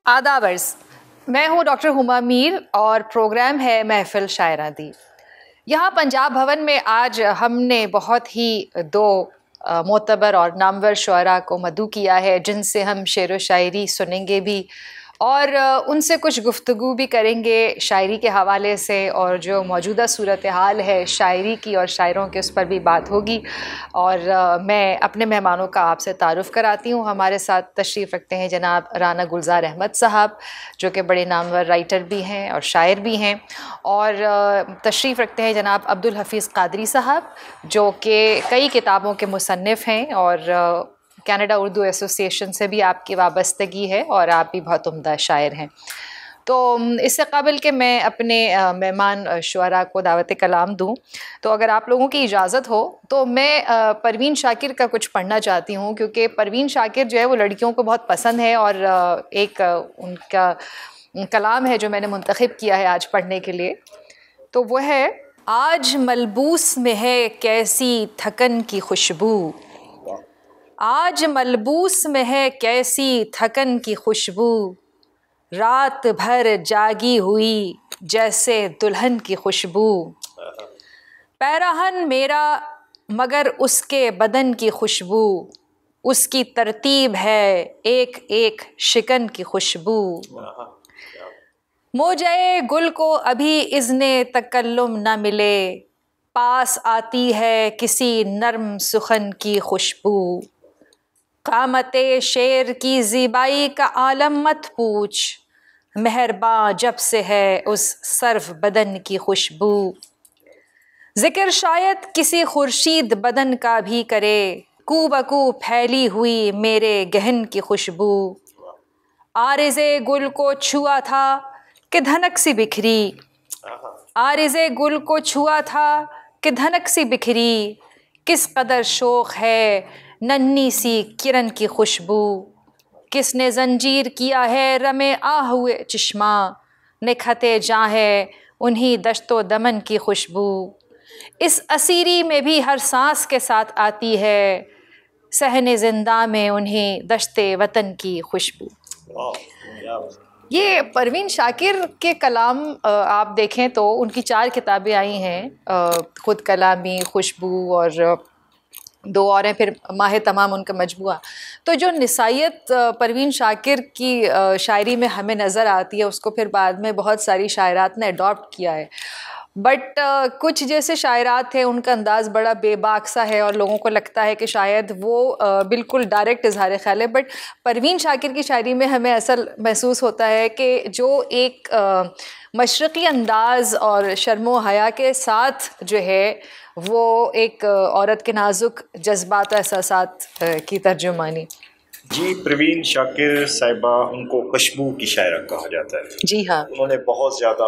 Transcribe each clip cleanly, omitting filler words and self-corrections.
आदाब अर्ज़, मैं हूँ डॉक्टर हुमा मीर और प्रोग्राम है महफ़िल शायरा दी। यहाँ पंजाब भवन में आज हमने बहुत ही दो मोतबर और नामवर शुअरा को मदऊ किया है, जिनसे हम शेर व शायरी सुनेंगे भी और उनसे कुछ गुफ्तगू भी करेंगे शायरी के हवाले से, और जो मौजूदा सूरत हाल है शायरी की और शायरों के उस पर भी बात होगी। और मैं अपने मेहमानों का आपसे तारुफ़ कराती हूँ। हमारे साथ तशरीफ़ रखते हैं जनाब राना गुलजार अहमद साहब, जो कि बड़े नामवर राइटर भी हैं और शायर भी हैं, और तशरीफ़ रखते हैं जनाब अब्दुल हफीज़ क़ादरी साहब, जो कि कई किताबों के मुसन्निफ़ हैं और कनाडा उर्दू एसोसिएशन से भी आपकी वाबस्तगी है और आप भी बहुत उम्दा शायर हैं। तो इससे काबिल कि मैं अपने मेहमान शुअरा को दावत कलाम दूं, तो अगर आप लोगों की इजाज़त हो तो मैं परवीन शाकिर का कुछ पढ़ना चाहती हूं, क्योंकि परवीन शाकिर जो है वो लड़कियों को बहुत पसंद है और एक उनका कलाम है जो मैंने मुंतखब किया है आज पढ़ने के लिए। तो वो है, आज मलबूस में है कैसी थकन की खुशबू, आज मलबूस में है कैसी थकन की खुशबू, रात भर जागी हुई जैसे दुल्हन की खुशबू, पैराहन मेरा मगर उसके बदन की खुशबू, उसकी तरतीब है एक एक शिकन की खुशबू, मोजे गुल को अभी इज़्ने तकल्लुम न मिले, पास आती है किसी नर्म सुखन की खुशबू, कामते शेर की ज़िबाई का आलम मत पूछ, मेहरबां जब से है उस सर्व बदन की खुशबू, ज़िक्र शायद किसी खुर्शीद बदन का भी करे, कू बकू फैली हुई मेरे गहन की खुशबू, आरिज़े गुल को छुआ था कि धनक सी बिखरी, आरिज़े गुल को छुआ था कि धनक सी बिखरी, किस कदर शौक़ है नन्ही सी किरण की खुशबू, किसने जंजीर किया है रमे आ हुए चश्मा, निखते जा है उन्हीं दश्तो दमन की खुशबू, इस असीरी में भी हर सांस के साथ आती है, सहने जिंदा में उन्हीं दश्ते वतन की खुशबू। ये परवीन शाकिर के कलाम आप देखें तो उनकी 4 किताबें आई हैं, खुद कलामी, खुशबू और 2 और हैं, फिर माह तमाम उनका मजमुआ। तो जो निसायत परवीन शाकिर की शायरी में हमें नज़र आती है, उसको फिर बाद में बहुत सारी शायरात ने अडॉप्ट किया है। बट कुछ जैसे शायरात थे उनका अंदाज़ बड़ा बेबाक सा है और लोगों को लगता है कि शायद वो बिल्कुल डायरेक्ट इज़हार ख़्याल है। बट परवीन शाकिर की शायरी में हमें ऐसा महसूस होता है कि जो एक मशरक़ी अंदाज़ और शर्मो हया के साथ जो है वो एक औरत के नाजुक जज्बात एहसासात की तर्जुमानी। जी, परवीन शाकिर साहिबा, उनको खुशबू की शायरा कहा जाता है। जी हाँ, उन्होंने बहुत ज़्यादा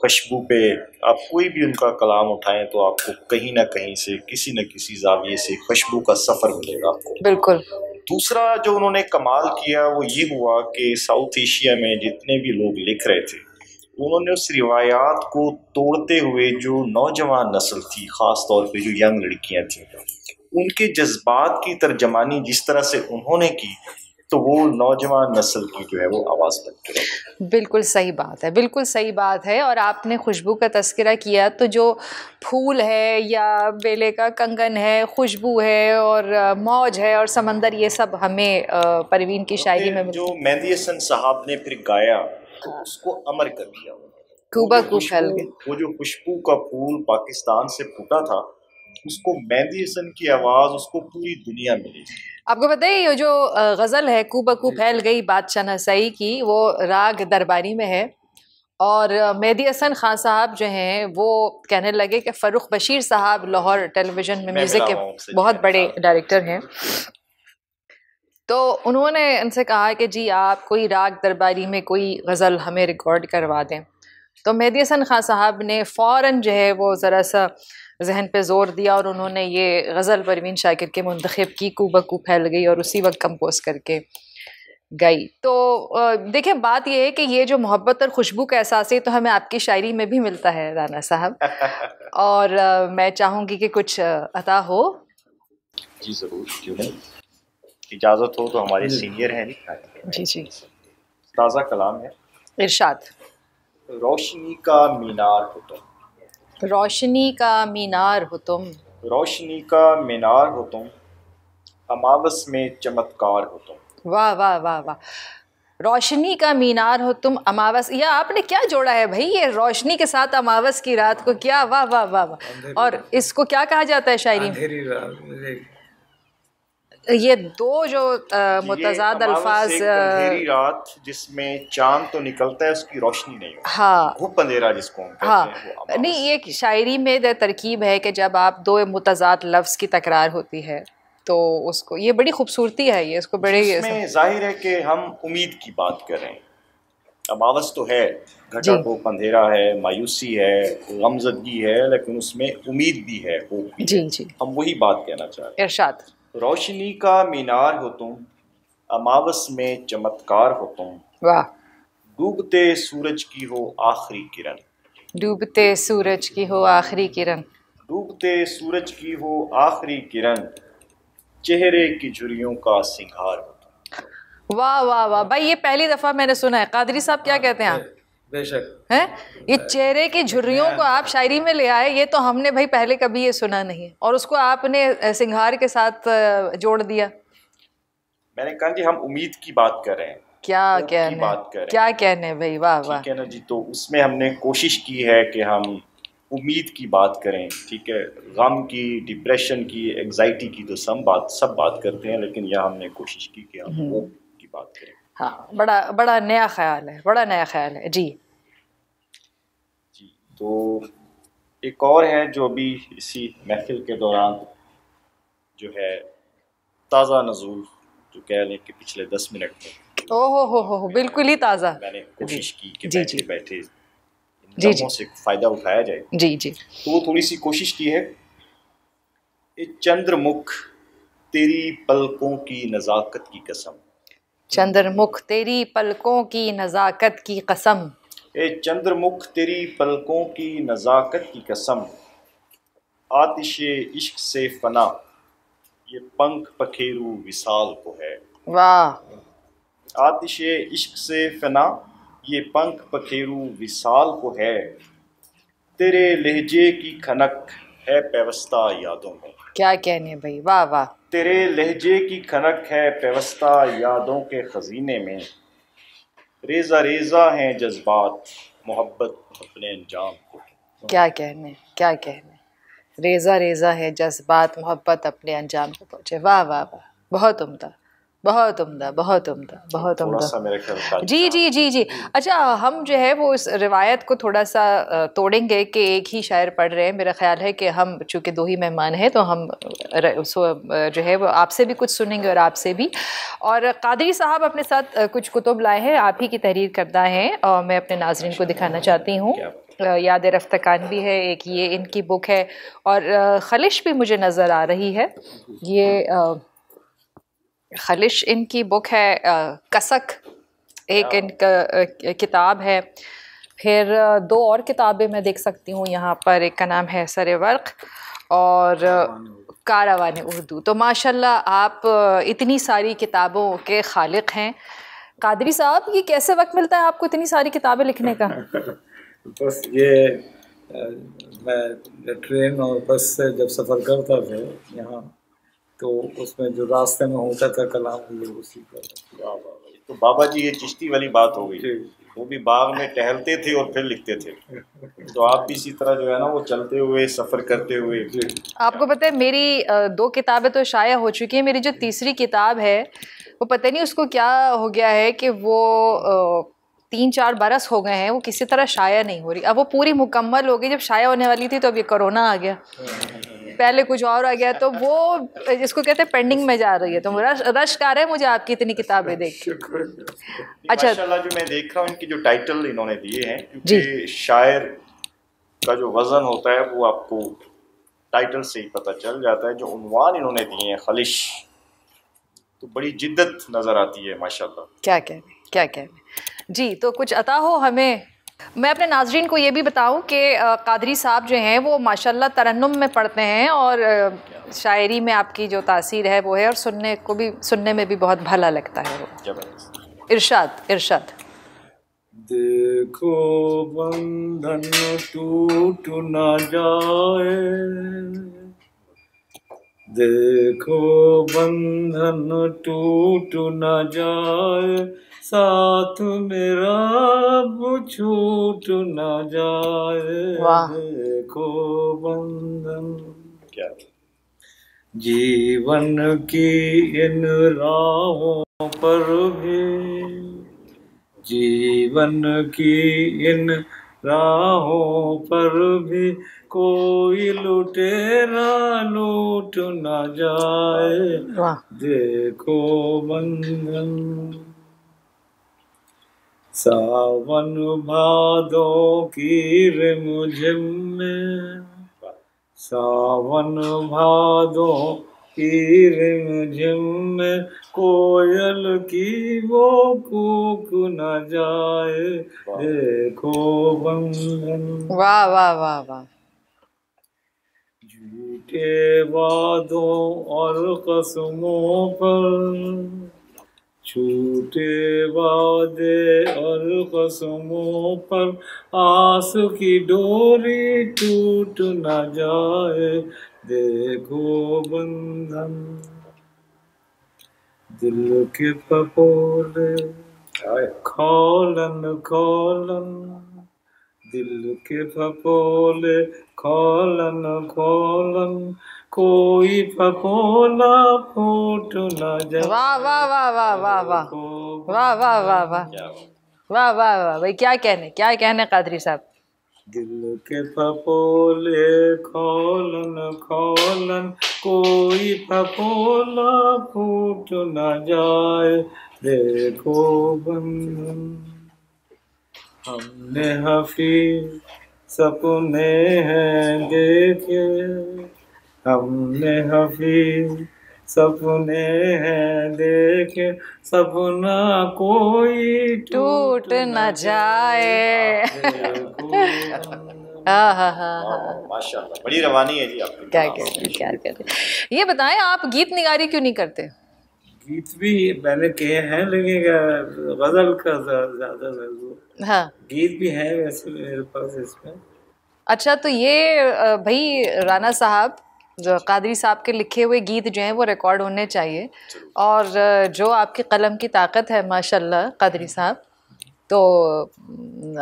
खुशबू पे, आप कोई भी उनका कलाम उठाएं तो आपको कहीं ना कहीं से किसी न किसी जाविये से खुशबू का सफ़र मिलेगा आपको। बिल्कुल। दूसरा जो उन्होंने कमाल किया वो ये हुआ कि साउथ एशिया में जितने भी लोग लिख रहे थे, उन्होंने उस रिवायात को तोड़ते हुए जो नौजवान नस्ल थी, ख़ास तौर पे जो यंग लड़कियां थी, उनके जज्बात की तर्जमानी जिस तरह से उन्होंने की, तो वो नौजवान नस्ल की जो है वो आवाज़ बन गई। बिल्कुल सही बात है, बिल्कुल सही बात है। और आपने खुशबू का तज़किरा किया, तो जो फूल है या बेले का कंगन है, खुशबू है और मौज है और समंदर, ये सब हमें परवीन की शायरी में जो मेहदी हसन साहब ने फिर गाया तो उसको अमर कर दिया। कूबा कू फैल गए। वो जो खुशबू का फूल पाकिस्तान से फूटा था, उसको मेहदी हसन की आवाज़ उसको पूरी दुनिया मिली। आपको पता है ये जो गज़ल है कू बकू फैल गई बादशाह नसाई की, वो राग दरबारी में है। और मेहदी हसन खान साहब जो हैं वो कहने लगे कि फ़र्रुख बशीर साहब लाहौर टेलीविज़न में म्यूज़िक के बहुत बड़े डायरेक्टर हैं, तो उन्होंने उनसे कहा कि जी आप कोई राग दरबारी में कोई गज़ल हमें रिकॉर्ड करवा दें। तो मेहदी हसन खान साहब ने फ़ौरन जो है वो ज़रा सा जहन पे ज़ोर दिया और उन्होंने ये गज़ल परवीन शाकिर के मुंतखब की, कू बकू फैल गई, और उसी वक्त कंपोज करके गई। तो देखिए बात यह है कि ये जो मोहब्बत और खुशबू का एहसास है तो हमें आपकी शायरी में भी मिलता है राना साहब, और मैं चाहूँगी कि कुछ अता हो। जी ज़रूर, क्यों नहीं, इजाज़त हो तो हमारे सीनियर हैं। जी जी। ताज़ा कलाम है। इरशाद। रोशनी का मीनार हो तुम, रोशनी का मीनार हो तुम, रोशनी का मीनार हो तुम, अमावस में चमत्कार हो तुम। वाह वाह वाह वाह। रोशनी का मीनार हो तुम, अमावस, या आपने क्या जोड़ा है भाई, ये रोशनी के साथ अमावस की रात को, क्या वाह वाह वाह वाह। और इसको क्या कहा जाता है शायरी में? ये दो जो मुतज़ाद अल्फाज, अंधेरी रात जिसमें चांद तो निकलता है, उसकी रोशनी नहीं होती। हाँ, घुप अंधेरा जिसको हम कहते हाँ, हैं, वो अमावस। नहीं, ये शायरी में तरकीब है कि जब आप दो मुतज़ाद लफ्ज़ की तकरार होती है तो उसको, ये बड़ी खूबसूरती है, ये इसको बड़े, इसमें जाहिर है कि हम उम्मीद की बात कर रहे हैं। अमावस तो है, घटा घुप अंधेरा है, मायूसी है, गमजदगी है, लेकिन उसमें उम्मीद भी है, होप भी जी है। जी, हम वही बात कहना चाह रहे हैं। इरशाद। रोशनी का मीनार हो तुम, अमावस में चमत्कार हो तुम, वाह। डूबते सूरज की हो आखिरी किरण, डूबते सूरज की हो आखिरी किरण, डूबते सूरज की हो आखिरी किरण, चेहरे की झुर्रियों का सिंगार हो तुम। वाह वाह वाह भाई, ये पहली दफ़ा मैंने सुना है। कादरी साहब क्या कहते हैं आप? बेशक हैं, ये चेहरे की झुर्रियों को आप शायरी में ले आए, ये तो हमने भाई पहले कभी ये सुना नहीं है, और उसको आपने सिंगार के साथ जोड़ दिया। मैंने कहा जी, हम उम्मीद की बात कर रहे हैं, क्या होप की कहने, बात कर रहे हैं। क्या कहने भाई, वाह वाह। ठीक है ना जी, तो उसमें हमने कोशिश की है कि हम उम्मीद की बात करें। ठीक है, गम की, डिप्रेशन की, एग्जाइटी की तो सब बात करते हैं, लेकिन यह हमने कोशिश की कि हम होप की बात करें। हाँ, बड़ा बड़ा नया ख्याल है, बड़ा नया ख्याल है जी। जी, तो एक और है जो अभी इसी महफिल के दौरान जो है ताज़ा नज़ूल, जो कह लें कि पिछले 10 मिनट में ओहो हो, बिल्कुल ही ताज़ा। मैंने कोशिश की कि जी, बैठे जी। बैठे जी, लम्हों से फ़ायदा उठाया जाए। जी जी। तो वो थोड़ी सी कोशिश की है। ए चंद्रमुख तेरी पलकों की नज़ाकत की कसम, चंद्रमुख तेरी पलकों की नज़ाकत की कसम, ए चंद्रमुख तेरी पलकों की नज़ाकत की कसम, आतिशे इश्क से फना ये पंख पखेरू विसाल को है। वाह। आतिशे इश्क से फना ये पंख पखेरू विसाल को है, तेरे लहजे की खनक है पेवस्ता यादों में। क्या कहने भाई, वाह वाह। तेरे लहजे की खनक है पेवस्ता यादों के खजीने में, रेजा रेजा हैं जज्बात मोहब्बत अपने अंजाम को। क्या कहने, क्या कहने, रेजा रेजा है जज्बात मोहब्बत अपने अंजाम को पहुँचे। वाह वाह वाह, बहुत उम्दा, बहुत उम्दा, बहुत उम्दा, बहुत थोड़ा उम्दा। सा मेरे ख्याल जी जी जी जी। अच्छा, हम जो है वो इस रिवायत को थोड़ा सा तोड़ेंगे कि एक ही शायर पढ़ रहे हैं। मेरा ख्याल है कि हम चूँकि दो ही मेहमान हैं तो हम जो है वो आपसे भी कुछ सुनेंगे और आपसे भी। और कादरी साहब अपने साथ कुछ कुतुब लाए हैं, आप ही की तहरीर करदा हैं, और मैं अपने नाज़रीन को दिखाना चाहती हूँ। याद रफ्तकान भी है एक, ये इनकी बुक है, और खलिश भी मुझे नज़र आ रही है। ये खलिश इनकी बुक है, कसक एक इनका किताब है। फिर दो और किताबें मैं देख सकती हूँ यहाँ पर, एक का नाम है सरे वर्क और कारवान उर्दू। तो माशाल्लाह आप इतनी सारी किताबों के खालिक हैं। कादरी साहब, ये कैसे वक्त मिलता है आपको इतनी सारी किताबें लिखने का? बस ये मैं ट्रेन और बस से जब सफ़र करता था यहाँ, तो उसमें जो रास्ते में होता था कलाम, ये उसी का। तो बाबा जी, ये चिश्ती वाली बात हो गई। वो भी बाग में टहलते थे और फिर लिखते थे, तो आप भी इसी तरह जो है ना वो चलते हुए सफ़र करते हुए। आपको पता है मेरी दो किताबें तो शाया हो चुकी हैं, मेरी जो तीसरी किताब है वो पता नहीं उसको क्या हो गया है कि वो 3-4 बरस हो गए हैं, वो किसी तरह शाया नहीं हो रही। अब वो पूरी मुकम्मल हो गई, जब शाया होने वाली थी तो अब ये कोरोना आ गया, पहले कुछ और आ गया, तो वो जिसको कहते हैं पेंडिंग में जा रही है। तो रश आ रहा है मुझे आपकी इतनी किताबें देख के। अच्छा, माशाल्लाह जो मैं देख रहा हूँ इनकी जो टाइटल इन्होंने दिए हैं, क्योंकि शायर का जो वज़न होता है वो आपको टाइटल से ही पता चल जाता है। जो उन्वान इन्होंने दिए हैं खलिश, तो बड़ी जिद्दत नज़र आती है माशाल्लाह। क्या कहने, क्या कहने जी। तो कुछ अता हो हमें। मैं अपने नाज़रीन को ये भी बताऊं कि कादरी साहब जो हैं वो माशाल्लाह तरन्नुम में पढ़ते हैं, और शायरी में आपकी जो तासीर है वो है, और सुनने में भी बहुत भला लगता है वो। जबरदस्त। इरशाद, इरशाद। देखो बंधन टूट न जाए, देखो बंधन टूट न जाए, साथ मेरा अब छूट न जाए। वाह। देखो बंधन, क्या जीवन की इन राहों पर भी, जीवन की इन राहों पर भी कोई लुटेरा लूट न जाए। वाह। देखो बंधन, सावन भादों की रिमझिम में, सावन भादों की रिमझिम में कोयल की वो कूक न जाए। देखो बंधन, वाह वाह वाह वाह। झूठे वादों और कसमों पर, छूटे वादे और कसमों पर आस की डोरी टूट न जाए। देखो बंधन, दिल के फपोले खौलन खौलन, दिल के फपोले खौलन खौलन, कोई फपोला फूट न जाए। वाह वाह वाह वाह वाह वाह वाह वाह वाह वाह वाह वाह वाह। भाई क्या कहने कादरी साहब। दिल के फपोले खौलन खौलन, कोई फपोला फूट न जाए। देखो बंधन, हमने हफीज सपने हैं देखे, हमने हफीज सपने हैं देखे, सपना कोई टूट न जाए। हाँ हाँ हाँ। माशाल्लाह, बड़ी रवानी है जी आपकी। क्या कहते। ये बताएं, आप गीत निगारी क्यों नहीं करते? गीत भी मैंने किए हैं, लेकिन गजल का ज्यादा है। हाँ, गीत भी है वैसे मेरे पास इसमें। अच्छा, तो ये भाई राना साहब, जो कादरी साहब के लिखे हुए गीत जो हैं वो रिकॉर्ड होने चाहिए। और जो आपकी कलम की ताकत है माशाल्लाह कादरी साहब, तो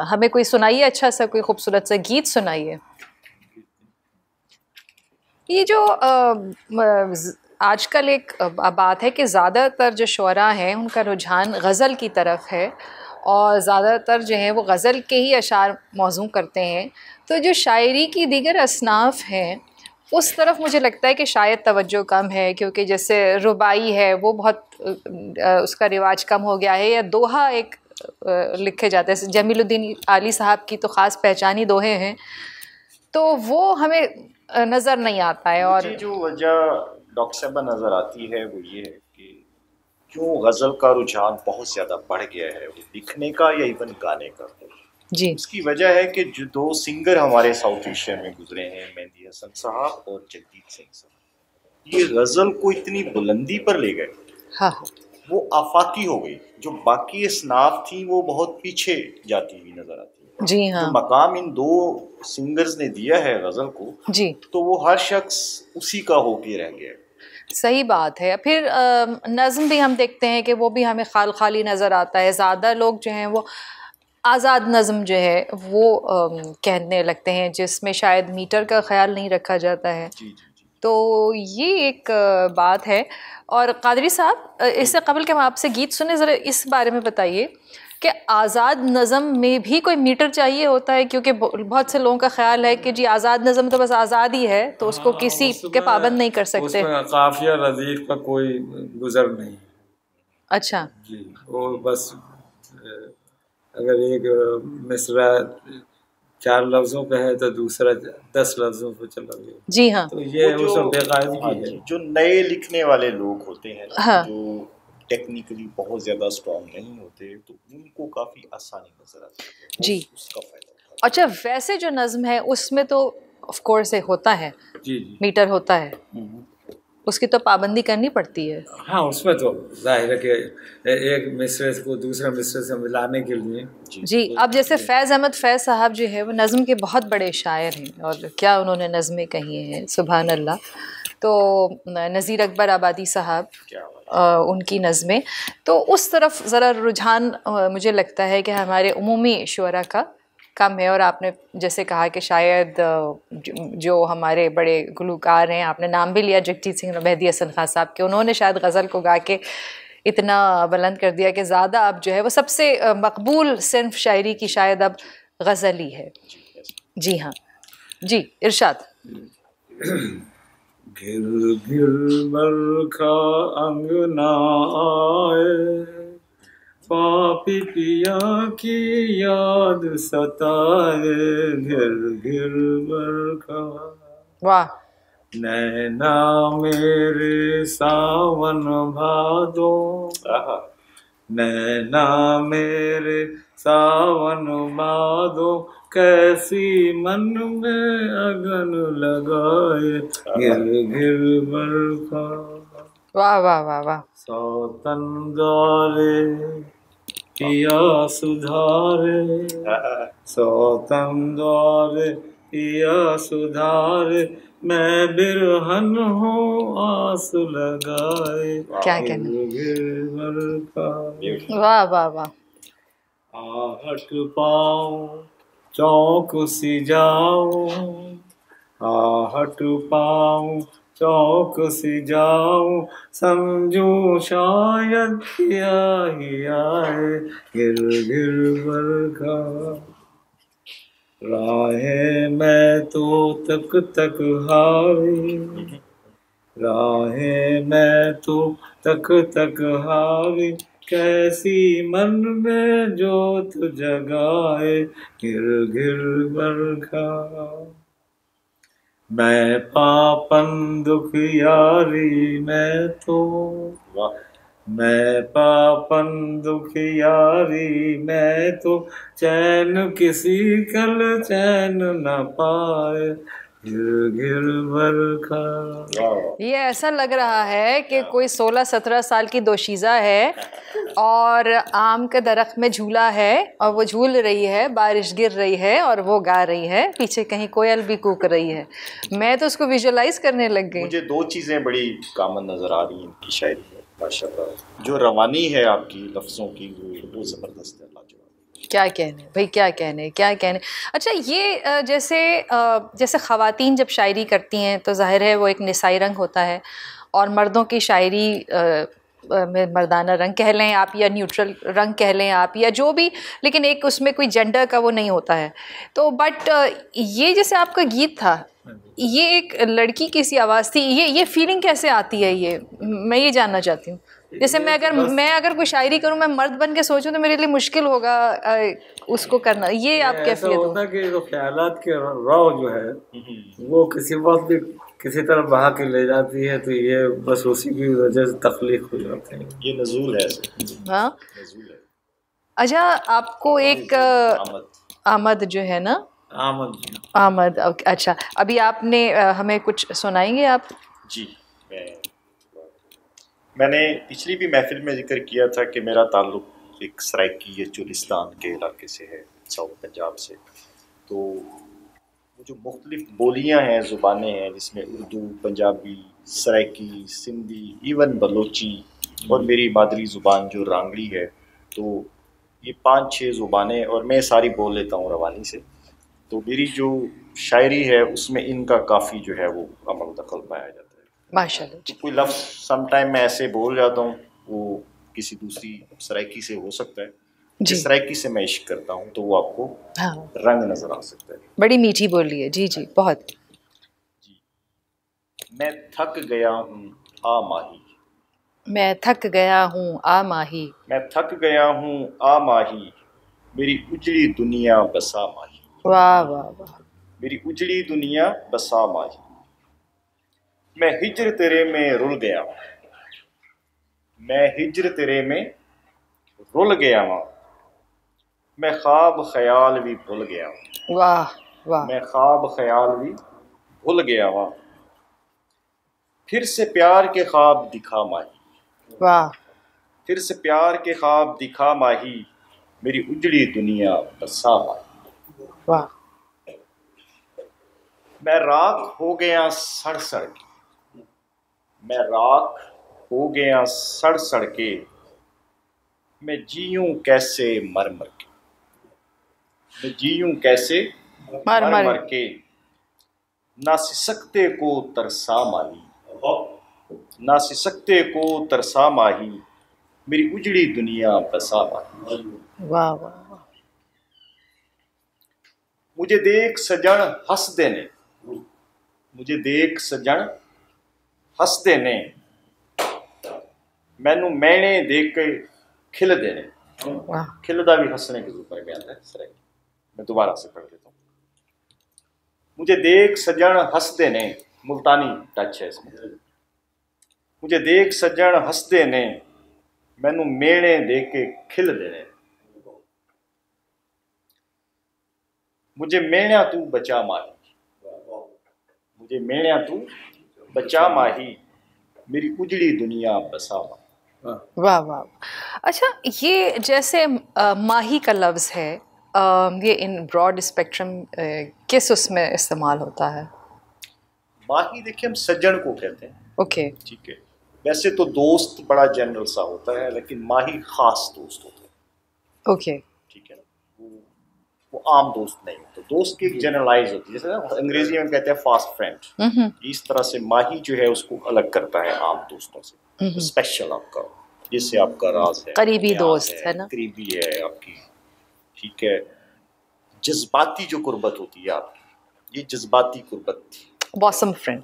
हमें कोई सुनाइए, अच्छा सा कोई खूबसूरत सा गीत सुनाइए। ये जो आजकल एक बात है कि ज़्यादातर जो शुअरा हैं उनका रुझान गज़ल की तरफ है, और ज़्यादातर जो हैं वो गज़ल के ही अशार मौज़ू करते हैं। तो जो शायरी की दीगर असनाफ़ हैं उस तरफ मुझे लगता है कि शायद तवज्जो कम है, क्योंकि जैसे रुबाई है वो बहुत उसका रिवाज कम हो गया है, या दोहा एक लिखे जाते हैं। जमीलुद्दीन आली साहब की तो ख़ास पहचानी दोहे हैं, तो वो हमें नज़र नहीं आता है। और जो वजह डॉक्टर साहबा नज़र आती है वो ये है कि क्यों गज़ल का रुझान बहुत ज़्यादा बढ़ गया है, वो लिखने का या इवन गाने का। जी, उसकी वजह है कि जो दो सिंगर हमारे साउथ एशिया में गुजरे हैं, मेहंदी हसन साहब और जगजीत सिंह साहब, ये गज़ल को इतनी बुलंदी पर ले गए, हाँ, वो आफाकी हो गई। जो बाकी असनाफ थी वो बहुत पीछे जाती हुई नजर आती है। जी हाँ, जो मकाम इन दो सिंगर्स ने दिया है गज़ल को, जी, तो वो हर शख्स उसी का होके रह गया। सही बात है। फिर नज़्म भी हम देखते हैं कि वो भी हमें खाली नज़र आता है। ज़्यादा लोग जो हैं वो आज़ाद नज़्म जो है वो कहने लगते हैं, जिसमें शायद मीटर का ख्याल नहीं रखा जाता है। जी जी जी। तो ये एक बात है। और कादरी साहब, इससे कबल कि हम आपसे गीत सुने, ज़रा इस बारे में बताइए कि आज़ाद नज़म में भी कोई मीटर चाहिए होता है, क्योंकि बहुत से लोगों का ख्याल है कि जी आज़ाद नज़म तो बस आज़ाद ही है, तो उसको किसी के पाबंद नहीं कर सकते। उसमें काफिया रदीफ का कोई गुजर नहीं। अच्छा जी, वो बस अगर एक मिसरा 4 लफ्जों पे है तो दूसरा 10 लफ्जों पे चला गया। जी हाँ, तो ये वो वो जो सब बेकायदगी है। जो नए लिखने वाले लोग होते हैं ना, हाँ, जो टेक्निकली बहुत ज्यादा स्ट्रांग नहीं होते, तो उनको काफी आसानी नजर आती है। जी। उसका फायदा उठाते हैं। अच्छा, वैसे जो नज़्म है उसमें तो ऑफ कोर्स होता है, जी जी। मीटर होता है, उसकी तो पाबंदी करनी पड़ती है। हाँ, उसमें तो जाहिर है कि एक मिसरे को दूसरे मिसरे से मिलाने के लिए। जी, अब जैसे फैज़ अहमद फैज़ साहब जो है वो नज़्म के बहुत बड़े शायर हैं और क्या उन्होंने नज़में कही हैं, सुभान अल्लाह। तो नज़ीर अकबर आबादी साहब, उनकी नज़में, तो उस तरफ ज़रा रुझान मुझे लगता है कि हमारे उमूमी शुअरा का कम है। और आपने जैसे कहा कि शायद जो हमारे बड़े गुलूकार हैं, आपने नाम भी लिया जगजीत सिंह, मेहदी हसन खान साहब के, उन्होंने शायद गज़ल को गा के इतना बुलंद कर दिया कि ज़्यादा अब जो है वो सबसे मकबूल सिन्फ शायरी की शायद अब गज़ल ही है। जी हाँ, जी इरशाद। घिर घिर बरखा अंगना आए, पापी पिया की याद सताए। घिर घिर बरखा, वाह। नैना मेरे सावन भादो, नैना मेरे सावन भादो, कैसी मन में अगन लगाए। घिर घिर बरखा, वाह वाह वाह वाह। सौतन द्वारे पिया सुधारे, सौतन द्वारे पिया सुधारे, मैं बिरहन हूँ आस लगाए। क्या कहना। घिर बरखा, वाह वाह वाह। आहट पाऊं चौक सी जाऊं, आहट पाऊं चौक सी जाऊं, समझूं शायद किया ही आए। घिर घिर बरखा, राहें मैं तो तक तक हारी, राहें मैं तो तक तक हारी, कैसी मन में जोत जगाए। घिर घिर बरखा, मैं पापन दुखियारी मैं तो, मैं पापन दुखियारी मैं तो, चैन किसी कल चैन न पाए। घिर घिर बरखा। ये ऐसा लग रहा है कि कोई 16-17 साल की दोशीज़ा है और आम के दरख्त में झूला है और वो झूल रही है, बारिश गिर रही है और वो गा रही है, पीछे कहीं कोयल भी कूक रही है। मैं तो उसको विजुअलाइज करने लग गई। मुझे दो चीज़ें बड़ी कॉमन नज़र आ रही हैं इनकी शायरी में माशाल्लाह। जो रवानी है आपकी लफ्ज़ों की वो ज़बरदस्त है, लाजवाब। क्या कहने भाई, क्या कहने, क्या कहने। अच्छा, ये जैसे ख़वातीन जब शायरी करती हैं तो ज़ाहिर है वो एक निसाई रंग होता है और मर्दों की शायरी में मर्दाना रंग कह लें आप या न्यूट्रल रंग कह लें आप या जो भी, लेकिन एक उसमें कोई जेंडर का वो नहीं होता है। तो बट ये जैसे आपका गीत था, ये एक लड़की की सी आवाज़ थी, ये फीलिंग कैसे आती है, ये मैं ये जानना चाहती हूँ। जैसे मैं अगर कोई शायरी करूँ, मैं मर्द बन के सोचूं तो मेरे लिए मुश्किल होगा उसको करना। ये आप कैफियत होता कि जो ख्यालात के रौ जो है वो किसी वक्त भी किसी तरह बहा के ले जाती है, तो ये बस उसी की वजह से तख्लीक हो जाते हैं। ये नज़ूल है। हाँ, अच्छा, आपको एक आमद जो है ना, आमद, अच्छा, अभी आपने हमें कुछ सुनाएंगे आप? जी, मैंने पिछली भी महफिल में जिक्र किया था कि मेरा ताल्लुक़ एक सराइकी या चुलिस्तान के इलाके से है, साउथ पंजाब से। तो वो जो मुख्तलिफ बोलियाँ हैं, ज़ुबानें हैं, जिसमें उर्दू, पंजाबी, सराइकी, सिंधी, इवन बलोची और मेरी मादरी ज़ुबान जो रांगड़ी है, तो ये 5-6 ज़ुबानें और मैं सारी बोल लेता हूँ रवानी से। तो मेरी जो शायरी है उसमें इनका काफ़ी जो है वो अमल दखल पाया जाता है माशाल्लाह। कोई लफ्ज़ समटाइम मैं ऐसे बोल जाता हूँ, वो किसी दूसरी सराइकी से हो सकता है, जिस सराइकी से मैं इश्क करता हूँ तो वो आपको रंग नज़र आ सकता है। बड़ी मीठी बोली है। जी जी, बहुत। जी, मैं थक गया हूँ आ माही, मैं थक गया हूँ आ माही, मैं थक गया हूँ आ माही, मेरी उजड़ी दुनिया बसा माही। वाह वाह वाह। मेरी उजड़ी दुनिया बसा माही, मैं हिज्र तेरे में रुल गया, मैं हिज्र तेरे में रुल गया हूँ, मैं ख्वाब ख्याल भी भूल गया हूँ। वाह वाह। मैं ख्वाब ख्याल भी भूल गया हूँ, फिर से प्यार के ख्वाब दिखा माही। वाह। फिर से प्यार के ख्वाब दिखा माही, मेरी उजड़ी दुनिया बसा माही। वाह। मैं राख हो गया सड़ सड़ के, मैं राख हो गया सड़ सड़ के, मैं जीऊं कैसे मर मर के, मैं जीऊं कैसे मर मर के, ना सिसकते को तरसा माही, ना सिसकते को तरसा माही, मेरी उजड़ी दुनिया बसा माही। वाह वाह। मुझे देख सजन हंस देने, मुझे देख सजन हंस देने, मैनू मैने देख के खिल देने। खिलदा भी हंसने के रूप में भी आता है। मैं दोबारा से पढ़ लेता हूँ। मुझे देख सजन हंस देने, मुल्तानी टच है इसमें। मुझे देख सजन हंस देने, मैनू मेणे देख के खिल देने, मुझे मेणिया तू बचा माही, मुझे मेणिया तू बचा माही, मेरी उजड़ी दुनिया बसा माही। वाह वाह। अच्छा, ये जैसे माही का लफ्ज़ है, ये इन ब्रॉड स्पेक्ट्रम किस उसमें इस्तेमाल होता है? माही देखिए हम सज्जन को कहते हैं। ओके। ठीक है, वैसे तो दोस्त बड़ा जनरल सा होता है, लेकिन माही खास दोस्त होता है। ओके। ठीक है ना, वो आम दोस्त नहीं, तो दोस्त की एक जनरलाइज होती है, जैसे ना अंग्रेजी में कहते हैं फास्ट फ्रेंड। इस तरह से माही जो है उसको अलग करता है आम दोस्तों से। स्पेशल आपका, जिससे आपका राज है, करीबी दोस्त है ना, करीबी है आपकी। ठीक है, जज्बाती जो कुर्बत होती है आपकी, ये जज्बाती कुर्बत थी, बॉसम फ्रेंड।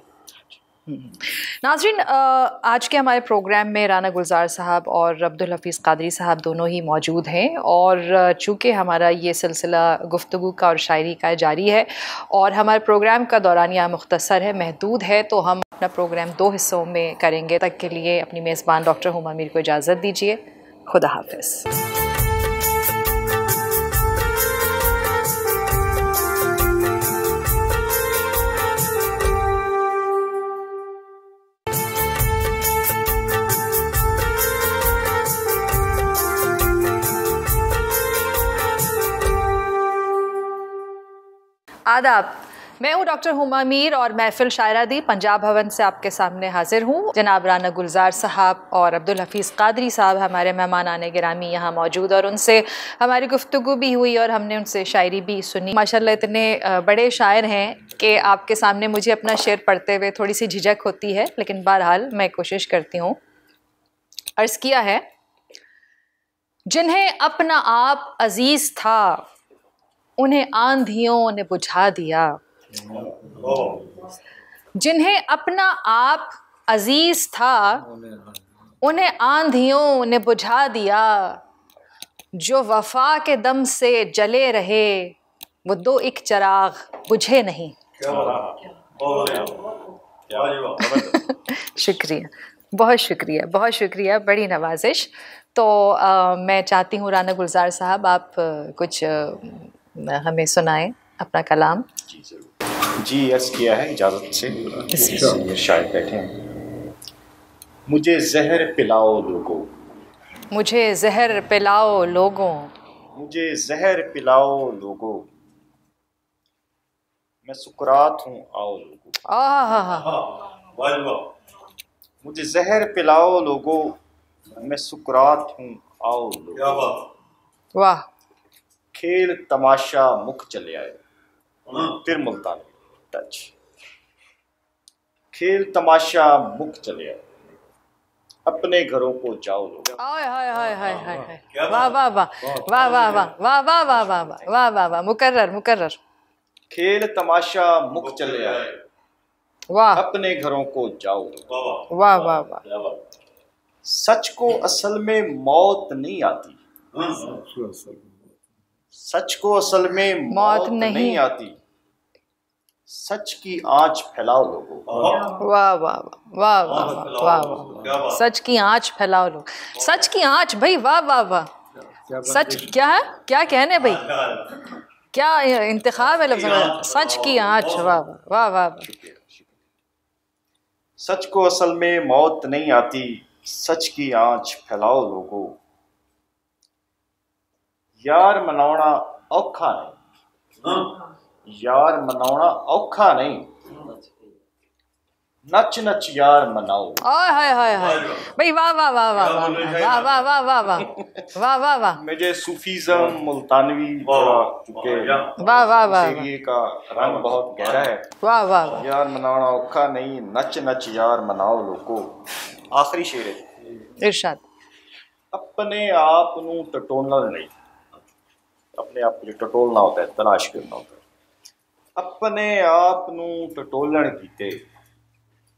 नाज़रीन, आज के हमारे प्रोग्राम में राना गुलजार साहब और अब्दुल हफीज़ कादरी साहब दोनों ही मौजूद हैं, और चूँकि हमारा ये सिलसिला गुफ्तगू का और शायरी का जारी है और हमारे प्रोग्राम का दौरानिया मुख्तसर है, महदूद है, तो हम अपना प्रोग्राम 2 हिस्सों में करेंगे। तक के लिए अपनी मेज़बान डॉक्टर हुमा मीर को इजाज़त दीजिए। खुदा हाफ़िज़। आदाब, मैं हूँ डॉक्टर हुमा मीर और महफिल शायरा दी पंजाब भवन से आपके सामने हाजिर हूँ। जनाब राना गुलजार साहब और अब्दुल हफीज़ कादरी साहब हमारे मेहमान आने गिरामी यहाँ मौजूद, और उनसे हमारी गुफ्तगू भी हुई और हमने उनसे शायरी भी सुनी। माशाल्लाह इतने बड़े शायर हैं कि आपके सामने मुझे अपना शेर पढ़ते हुए थोड़ी सी झिझक होती है, लेकिन बहरहाल मैं कोशिश करती हूँ। अर्ज़ किया है, जिन्हें अपना आप अजीज़ था उन्हें आंधियों ने बुझा दिया, जिन्हें अपना आप अजीज था उन्हें आंधियों ने बुझा दिया, जो वफा के दम से जले रहे वो 2 एक चिराग बुझे नहीं। शुक्रिया, बहुत शुक्रिया, बहुत शुक्रिया, बड़ी नवाजिश। तो मैं चाहती हूँ राना गुलजार साहब आप कुछ हमें सुनाएं अपना कलाम। जी जरूर। जी अर्ज़ किया है इजाज़त से, शायद बैठे हैं। मुझे जहर पिलाओ लोगों, मुझे जहर पिलाओ लोगों, मुझे जहर पिलाओ लोगों, मैं सुकरात हूँ आओ लोगों। मुझे जहर पिलाओ लोगों, मैं सुकरात हूँ आओ लोगों। वाह। खेल तमाशा मुख चले आए, फिर मुल्तान टच। खेल तमाशा मुख चले आए, अपने घरों को जाओ लोग। हाय हाय हाय हाय हाय, वाह वाह वाह वाह वाह वाह वाह वाह वाह वाह वाह वाह वाह, मुकर्रर मुकर्रर। खेल तमाशा मुख चले आए, वाह, अपने घरों को जाओ लोग। वाह वाह वाह। सच को असल में मौत नहीं आती, सच को असल में मौत नहीं आती, सच की आंच फैलाओ लोगों। वाह वाह वाह वाह वाह वाह, सच की आंच फैलाओ लोग। सच की आंच भाई, वाह वाह वाह। सच क्या है, क्या कहने भाई, क्या इंतखाब है लफ्ज़, सच की आंच। वाह वाह वाह वाह। सच को असल में मौत नहीं आती, सच की आंच फैलाओ लोगों। यार मनाउणा औखा नहीं, यार मनाउणा औखा नहीं, नच नच यार मनाओ। हाय हाय हाय हाय भाई, वाह वाह वाह वाह वाह वाह वाह वाह वाह वाह वाह वाह वाह, मुझे सूफीज़म मुल्तानवी चूंकि वाह वाह वाह, एरिए का रंग बहुत गहरा है। वाह वाह वाह, यार मनाना औखा नहीं, नच नच यार मनाओ लोगो। आखिरी शेर है, इरशाद। अपने आप नू टटोलना नहीं, अपने आप को जो टटोलना होता है, तलाश करना होता है। अपने आप नू टटोलण कीते,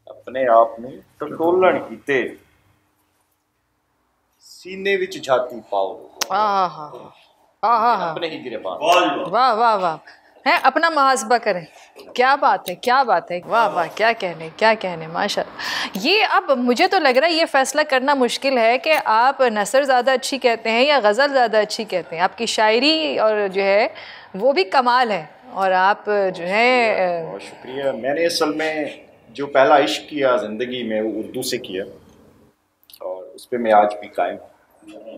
अपने आप नू टटोलण कीते, सीने विच झाती पाओ। अपने ही गिरबान। वाह वाह वाह है, अपना मुहासबा करें। क्या बात है, क्या बात है, वाह वाह, क्या कहने, क्या कहने, माशाल्लाह। ये अब मुझे तो लग रहा है ये फैसला करना मुश्किल है कि आप नसर ज़्यादा अच्छी कहते हैं या गज़ल ज़्यादा अच्छी कहते हैं। आपकी शायरी और जो है वो भी कमाल है, और आप जो है बहुत शुक्रिया। मैंने असल में जो पहला इश्क किया ज़िंदगी में वो उर्दू से किया, और उस पर मैं आज भी कायम हूँ।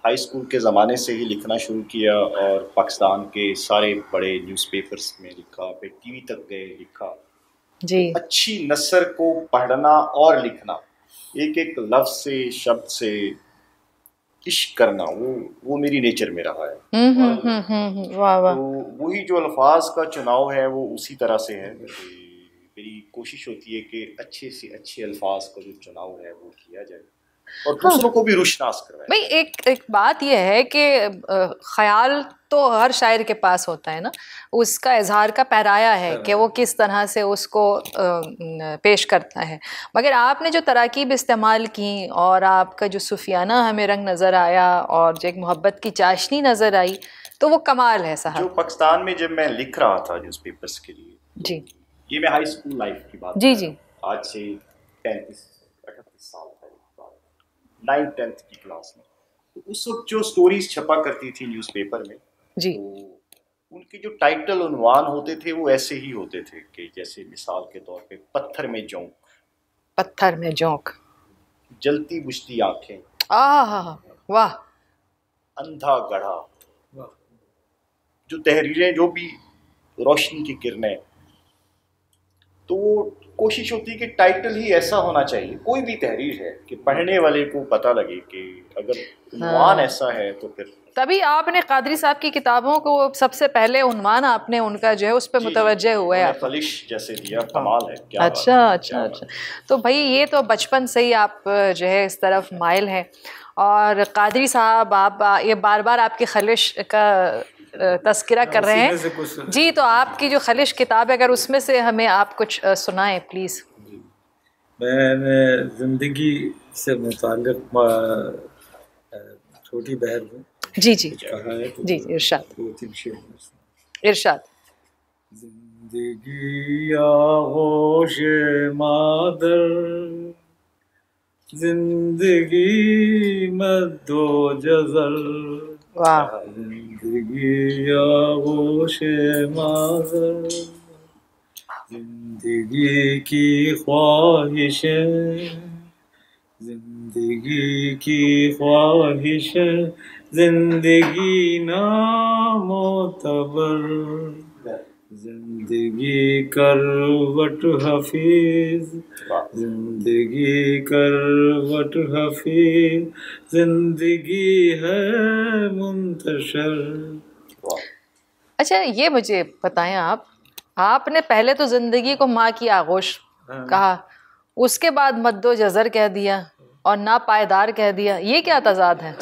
हाई स्कूल के ज़माने से ही लिखना शुरू किया, और पाकिस्तान के सारे बड़े न्यूज़पेपर्स में लिखा, फिर टीवी तक गए, लिखा जी। अच्छी नसर को पढ़ना और लिखना, एक एक लफ्ज़ से, शब्द से इश्क करना, वो मेरी नेचर में रहा है। वाह वाह। तो वही जो अल्फाज का चुनाव है वो उसी तरह से है। मेरी कोशिश होती है कि अच्छे से अच्छे अल्फाज का जो चुनाव है वो किया जाए, और दूसरों को भी रुशनास करवाए। भाई एक बात यह है कि ख्याल तो हर शायर के पास होता है ना, उसका इजहार का पैराया है कि वो किस तरह से उसको पेश करता है। मगर आपने जो तराकीब इस्तेमाल की और आपका जो सूफियाना हमें रंग नज़र आया और जो एक मोहब्बत की चाशनी नज़र आई, तो वो कमाल है साहब। जो पाकिस्तान में जब मैं लिख रहा था न्यूज़पेपर्स के लिए, जी, ये मैं हाई स्कूल लाइफ की बात जी जी, आज से 35-38 साल पहले, 9th-10th की क्लास में, तो उस वक्त जो स्टोरीज छपा करती थी न्यूज़पेपर में जी, तो उनके जो टाइटल उन्वान होते थे वो ऐसे ही होते थे कि जैसे मिसाल के तौर पे पत्थर में जोंक, पत्थर में जोंक, जलती बुझती आंखें, वाह, अंधा गढ़ा। जो तहरीरें, जो भी रोशनी की किरणें, तो कोशिश होती है कि टाइटल ही ऐसा होना चाहिए, कोई भी तहरीर है, कि पढ़ने वाले को पता लगे कि अगर उन्वान ऐसा है तो फिर। तभी आपने कादरी साहब की किताबों को सबसे पहले उन्वान आपने उनका जो है उस पर मुतवज्जे हुए हैं। खलिश जैसे दिया, कमाल है। क्या अच्छा अच्छा अच्छा, तो भाई ये तो बचपन से ही आप जो है इस तरफ माइल हैं। और कादरी साहब, आप ये बार बार आपकी खलिश का तस्करा कर रहे हैं जी, तो आपकी जो खलिश किताब है अगर उसमें से हमें आप कुछ सुनाएं प्लीज़। मैंने ज़िंदगी से मुताल्लिक़ छोटी बहर में जी जी कहा है, तो जी, इरशाद 2-3 शेर इरशाद। जिंदगी आगोश मादर, जिंदगी मद्दो जज़र, वाह, जिंदगी आगोश मादर, जिंदगी की ख्वाहिशें, जिंदगी की ख्वाहिशें, जिंदगी नामोतबर, जिंदगी करवट हफीज, जिंदगी करवट हफीज, जिंदगी है मुंतशर। अच्छा ये मुझे बताएं आप, आपने पहले तो जिंदगी को माँ की आगोश कहा, उसके बाद मद्दो जज़र कह दिया और ना पायदार कह दिया, ये क्या तज़ाद है?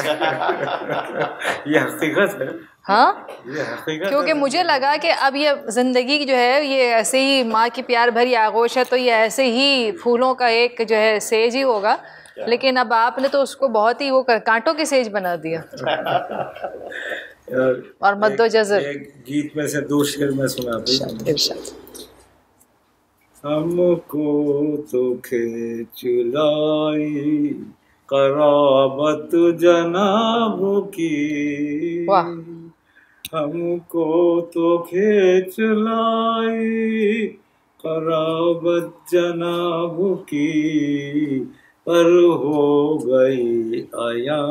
ये हकीकत है। हाँ, ये हकीकत क्योंकि मुझे लगा कि अब ये ज़िंदगी जो है ये ऐसे ही माँ की प्यार भरी आगोश है, तो ये ऐसे ही फूलों का एक जो है सेज ही होगा, लेकिन अब आपने तो उसको बहुत ही वो कांटों की सेज बना दिया। और मद्दो जज़र, एक गीत में से 2 शेर में सुनाता हूँ। हमको तो खींच लाई कराबत जनाब की, हमको तो खींच लाई कराबत जनाब की पर हो गई आया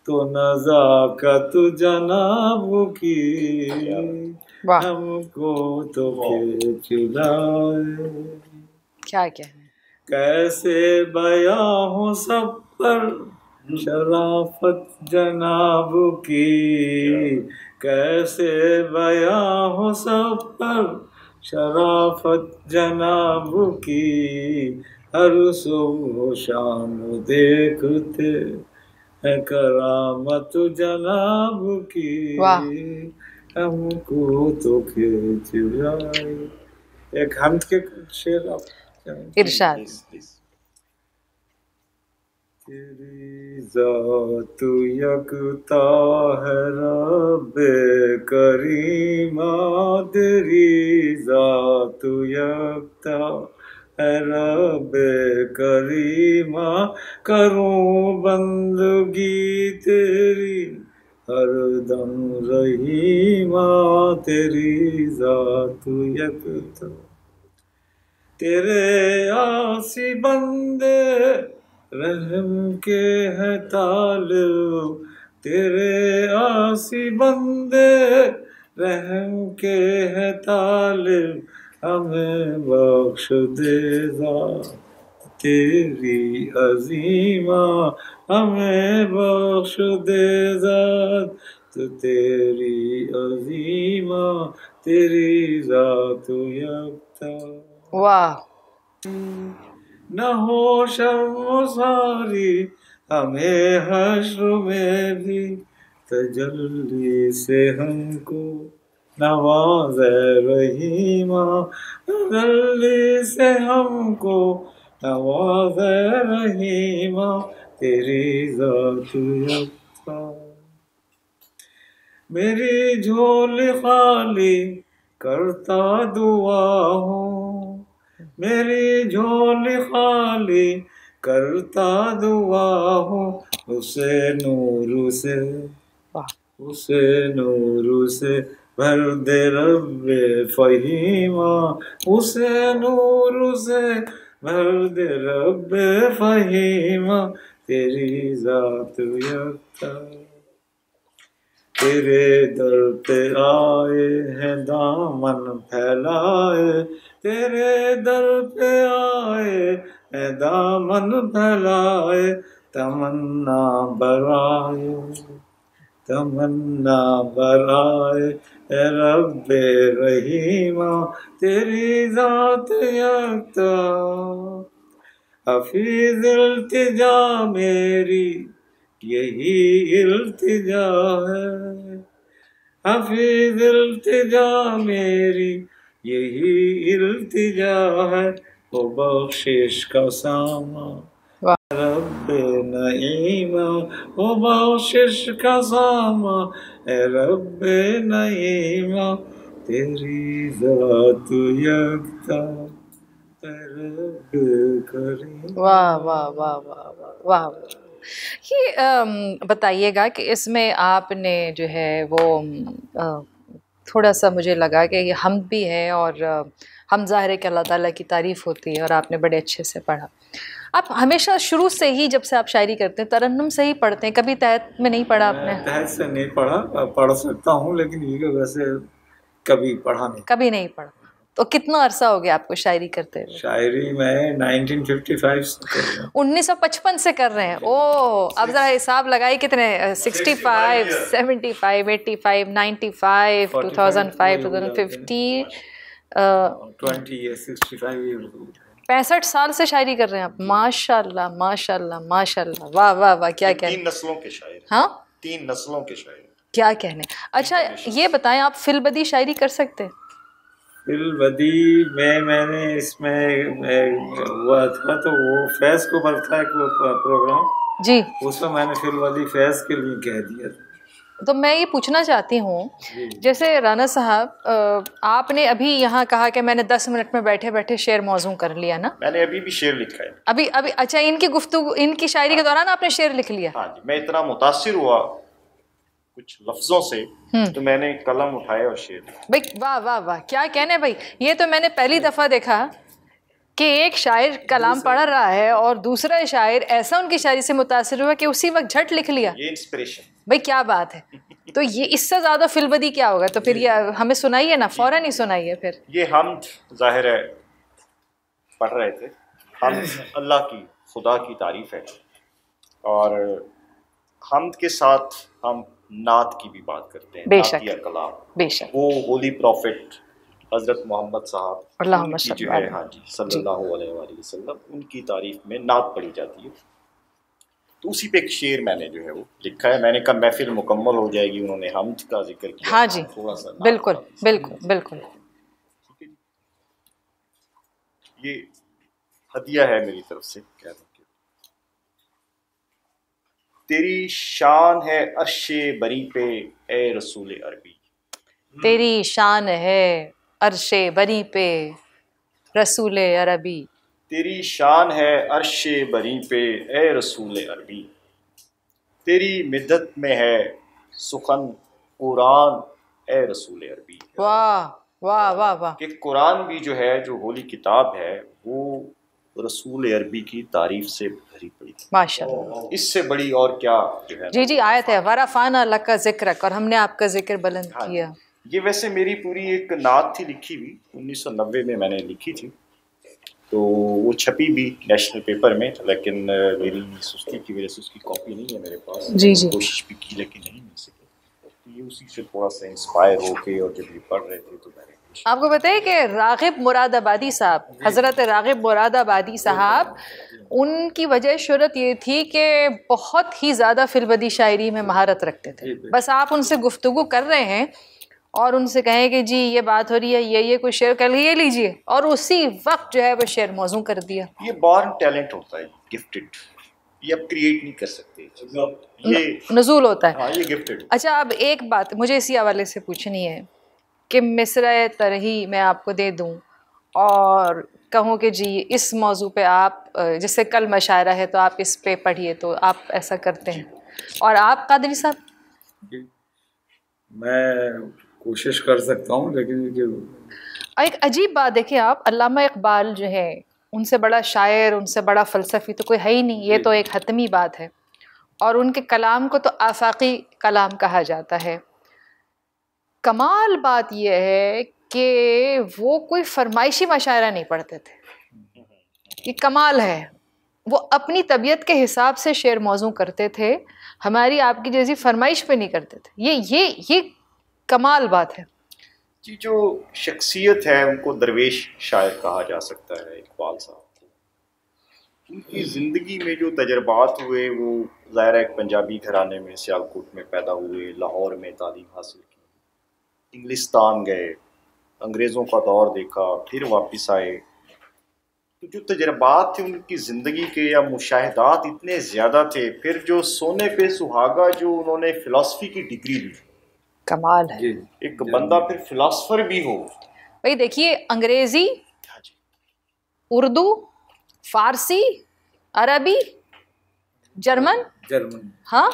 तो नज़ाकत जनाब की वाह हमको तो खींच लाए। क्या कहने। कैसे बयां हो सब पर शराफत जनाब की, कैसे बयां हो सब पर शराफत जनाब की, हर सुबह शाम देखते है करामत जनाब की वाह हमको तो खींच लाए। एक हमद के शेर आप इरशाद। तेरी ज़ात यकता है रब्बे करीमा, तेरी ज़ात यकता है रब्बे करीमा, करूं बंदगी तेरी हरदम रहीमा, तेरी ज़ात यकता। तेरे आसी बंदे रहम के है तालिब, तेरे आसी बंदे रहम के है तालिब, हमें बख्श दे ज़ात तेरी अजीमा, हमें बख्श दे ज़ात तेरी अजीमा, तेरी ज़ात यकता। वाह न हो शर्मसारी हमें हश्र में भी, तजल्ली से हमको नवाज़े रहीमा, तजल्ली से हमको नवाज़े रहीमा, तेरी ज़ात यकता। मेरी झोली खाली करता दुआ हूँ, मेरी झोली खाली करता दुआ हूँ, उसे नूर से उसे नूर से भर दे रब्बे फहीमा, उसे नूर से भर दे रब्बे फहीमा, तेरी ज़ात यकता। तेरे दर पे आए हैं दामन फैलाए, तेरे दर पे आए हैं दामन फैलाए, तमन्ना बराए तमन्ना बराए ए रब्बे रहीमा, तेरी ज़ात यकता। हफीज़ इल्तिजा मेरी यही इल्तिजा है, हफीज़ इल्तिजा मेरी यही इल्तिजा है, वो बख्शिश का सामा रब्बे नईमा, वो बख्शिश का सामा ए रब्बे नईमा, तेरी ज़ात यकता रब्बे करीम। वाह वाह वाह वाह वाह वाह। ये बताइएगा कि इसमें आपने जो है वो थोड़ा सा मुझे लगा कि ये हमद भी है और हम ज़ाहिर है कि अल्लाह ताला की तारीफ़ होती है और आपने बड़े अच्छे से पढ़ा। आप हमेशा शुरू से ही जब से आप शायरी करते हैं तरन्नुम से ही पढ़ते हैं, कभी तहत में नहीं पढ़ा आपने? तहत से नहीं पढ़ा, पढ़ सकता हूँ लेकिन ये वैसे कभी पढ़ा नहीं। कभी नहीं पढ़ा। तो कितना अरसा हो गया आपको शायरी करते हुए? शायरी मैं 1955 से कर रहा हूँ। 1955 से कर रहे हैं। ओह, अब जरा हिसाब लगाइए कितने 65, 75, 85, 95, 2005, 2050, 20 years, 65 years। 65 साल से शायरी कर रहे हैं आप। माशाल्लाह माशाल्लाह माशाल्लाह, वाह वाह वाह, क्या कहने। 3 नस्लों के शायर। हाँ, 3 नस्लों के शायर। क्या कहने। अच्छा ये बताएं, आप फिलबदी शायरी कर सकते हैं? फिलबदी में मैंने इसमें हुआ था तो वो फैज़ को बढ़ता है प्रोग्राम जी, उसमें मैंने फिलबदी फैज़ के लिए कह दिया था। तो मैं ये पूछना चाहती हूँ, जैसे राना साहब आपने अभी यहाँ कहा कि मैंने 10 मिनट में बैठे बैठे शेर मौजूद कर लिया ना? मैंने अभी भी शेर लिखा है। अभी अभी अच्छा, इनकी गुफ्तगू, इनकी शायरी के दौरान आपने शेर लिख लिया? हाँ जी, मैं इतना मुतासिर हुआ कुछ लफ्जों से, तो मैंने कलम उठाया और शेर लिखा। भाई वाह वाह वाह, क्या कहने भाई, ये तो मैंने पहली दफा देखा कि एक शायर कलाम पढ़ रहा है और दूसरा शायर ऐसा उनकी शायरी से मुतासिर हुआ कि उसी वक्त झट लिख लिया। ये इंस्पिरेशन। भाई क्या बात है। तो ये इससे ज्यादा फिलबदी क्या होगा। तो फिर ये हमें सुनाइए ना, फौरन ही सुनाइए फिर। ये हम जाहिर है पढ़ रहे थे, हम अल्लाह की, खुदा की तारीफ है, और हमद के साथ हम नात की भी बात करते हैं। बेशक, नातिया कलाम, बेशक। वो होली प्रॉफिट हजरत मोहम्मद साहब उनकी जो है, हाँ जी, सल्लल्लाहु अलैहि वसल्लम, उनकी तारीफ में नात पढ़ी जाती है। तो उसी पे एक शेर मैंने जो है वो लिखा है। मैंने कहा महफिल मुकम्मल हो जाएगी, उन्होंने हमद का जिक्र किया, हाँ जी, थोड़ा सा बिल्कुल बिल्कुल बिल्कुल। ये हदिया है मेरी तरफ से। कह दो तेरी शान है अर्शे बरी पे ए रसूल अरबी। तेरी शान है अर्शे बरी पे रसूल अरबी। तेरी शान है अर्शे बरी पे ए रसूल अरबी। तेरी मिद्दत में है सुखन कुरान ए रसूल अरबी। वाह वाह वाह वाह। कि कुरान भी जो है, जो होली किताब है, वो रसूल अरबी की तारीफ से भरी पड़ी। माशाअल्लाह, इससे बड़ी और क्या जो है। जी जी, आयत है वरफ़ाना लका ज़िक्रक, और हमने आपका जिक्र बुलंद हाँ, किया। ये वैसे मेरी पूरी एक नात थी लिखी हुई, 1990 में मैंने लिखी थी, तो वो छपी भी नेशनल पेपर में, लेकिन मेरी सुस्ती की वजह से उसकी कॉपी नहीं है मेरे पास। जी जी। कोशिश भी की लेकिन नहीं मिल सकी। तो ये उसी से थोड़ा सा इंस्पायर होके, और जब ये पढ़ रहे थे तो मैंने आपको बताइए कि रागिब मुरादाबादी साहब, हज़रत रागिब मुरादाबादी साहब, उनकी वजह शोहरत ये थी कि बहुत ही ज़्यादा फिलबदी शायरी में महारत रखते थे। बस आप उनसे गुफ्तगू कर रहे हैं और उनसे कहें कि जी ये बात हो रही है, ये कोई शेर कर ये लीजिए, और उसी वक्त जो है वो शेर मौजू कर दिया। ये बॉर्न टैलेंट होता है, गिफ्टेड। ये आप क्रिएट नहीं कर सकते, ये नज़ूल होता है। हाँ, ये गिफ्टेड। अच्छा, अब एक बात मुझे इसी हवाले से पूछनी है कि मिसरे तरही मैं आपको दे दूं और कहूँ कि जी इस मौजू पे आप, जैसे कल मशायरा है तो आप इस पे पढ़िए, तो आप ऐसा करते हैं। और आप कादरी साहब? मैं कोशिश कर सकता हूँ, लेकिन एक अजीब बात देखिए आप, अल्लामा इकबाल जो है, उनसे बड़ा शायर, उनसे बड़ा फ़लसफ़ी तो कोई है ही नहीं, ये तो एक हतमी बात है। और उनके कलाम को तो आफाकी कलाम कहा जाता है। कमाल बात यह है कि वो कोई फरमाइशी मशायरा नहीं पढ़ते थे, ये कमाल है। वो अपनी तबीयत के हिसाब से शेर मौजू करते थे, हमारी आपकी जैसी फरमाइश पे नहीं करते थे। ये कमाल बात है जी। जो शख्सियत है, उनको दरवेश शायर कहा जा सकता है इकबाल साहब को। उनकी ज़िंदगी में जो तजर्बात हुए, वो ज़ाहिर है एक पंजाबी घराने में सियालकोट में पैदा हुए, लाहौर में तालीम हासिल की, इंग्लिस्तान गए, अंग्रेज़ों का दौर देखा, फिर वापस आए। तो जो तजर्बात थे उनकी ज़िंदगी के, या मुशाहिदात इतने ज़्यादा थे। फिर जो सोने पे सुहागा जो उन्होंने फ़िलासफ़ी की डिग्री ली, कमाल है। एक बंदा फिर फ़िलासफ़र भी हो। भाई देखिए, अंग्रेज़ी, उर्दू, फ़ारसी, अरबी, जर्मन, हाँ,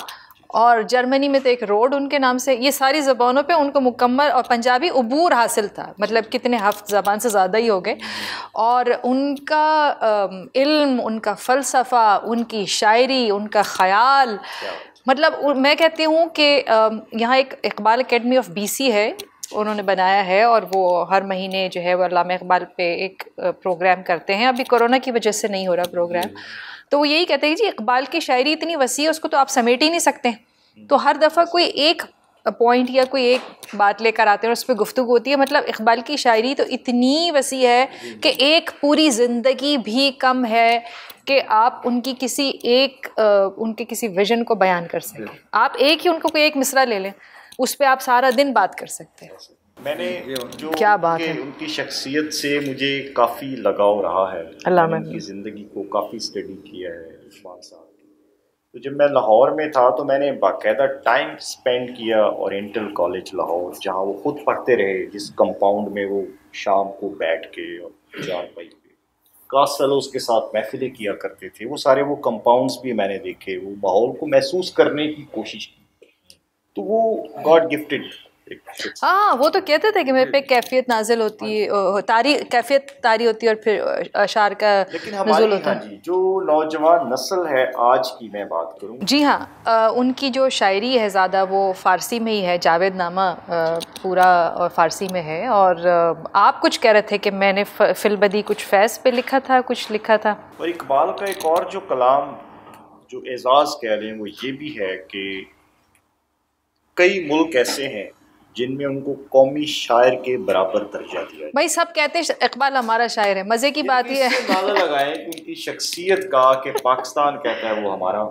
और जर्मनी में तो एक रोड उनके नाम से, ये सारी ज़बानों पे उनको मुकम्मल, और पंजाबी अबूर हासिल था, मतलब कितने हफ्त ज़बान से ज़्यादा ही हो गए। और उनका इल्म, उनका फ़लसफ़ा, उनकी शायरी, उनका ख़याल, मतलब मैं कहती हूँ कि यहाँ एक इकबाल अकेडमी ऑफ BC है, उन्होंने बनाया है, और वो हर महीने जो है वो अल्लामा इकबाल पे एक प्रोग्राम करते हैं। अभी कोरोना की वजह से नहीं हो रहा प्रोग्राम, तो वो यही कहते हैं जी इकबाल की शायरी इतनी वसी है, उसको तो आप समेट ही नहीं सकते। तो हर दफ़ा कोई एक पॉइंट या कोई एक बात लेकर आते हैं और उस पर गुफ्तगू होती है। मतलब इकबाल की शायरी तो इतनी वसी है कि एक पूरी ज़िंदगी भी कम है कि आप उनकी किसी एक उनके किसी विजन को बयान कर सकें। आप एक ही उनको कोई एक मिसरा ले लें, उस पर आप सारा दिन बात कर सकते हैं। मैंने जो क्या बात है, उनकी शख्सियत से मुझे काफ़ी लगाव रहा है। मैंने उनकी ज़िंदगी को काफ़ी स्टडी किया है इकबाल साहब की। तो जब मैं लाहौर में था तो मैंने बाकायदा टाइम स्पेंड किया ओरिएंटल कॉलेज लाहौर, जहाँ वो खुद पढ़ते रहे, जिस कंपाउंड में वो शाम को बैठ के और चारपाई पे क्लास फेलोज़ के साथ महफिलें किया करते थे। वो सारे वो कंपाउंड्स भी मैंने देखे, वो माहौल को महसूस करने की कोशिश की। तो वो गॉड गिफ्टेड। हाँ, वो तो कहते थे कि मेरे पे कैफियत नाजिल होती है, कैफियत तारी होती है और फिर अशार का लेकिन नज़ुल हमारी होता है। जी जो नौजवान नस्ल है आज की मैं बात करूँ, जी हाँ, उनकी जो शायरी है ज़्यादा वो फ़ारसी में ही है। जावेद नामा पूरा फ़ारसी में है। और आप कुछ कह रहे थे कि मैंने फिलबदी कुछ फैज़ पे लिखा था, कुछ लिखा था। और इकबाल का एक और जो कलाम जो एजाज़ कह रहे हैं वो ये भी है कि कई मुल्क ऐसे हैं जिनमें उनको कौमी शायर के बराबर दर्जा दिया। भाई सब कहते हैं इकबाल हमारा शायर है, मज़े की बात ये है। अंदाजा लगाएं कि उनकी शख्सियत का, कि पाकिस्तान कहता है वो हमारा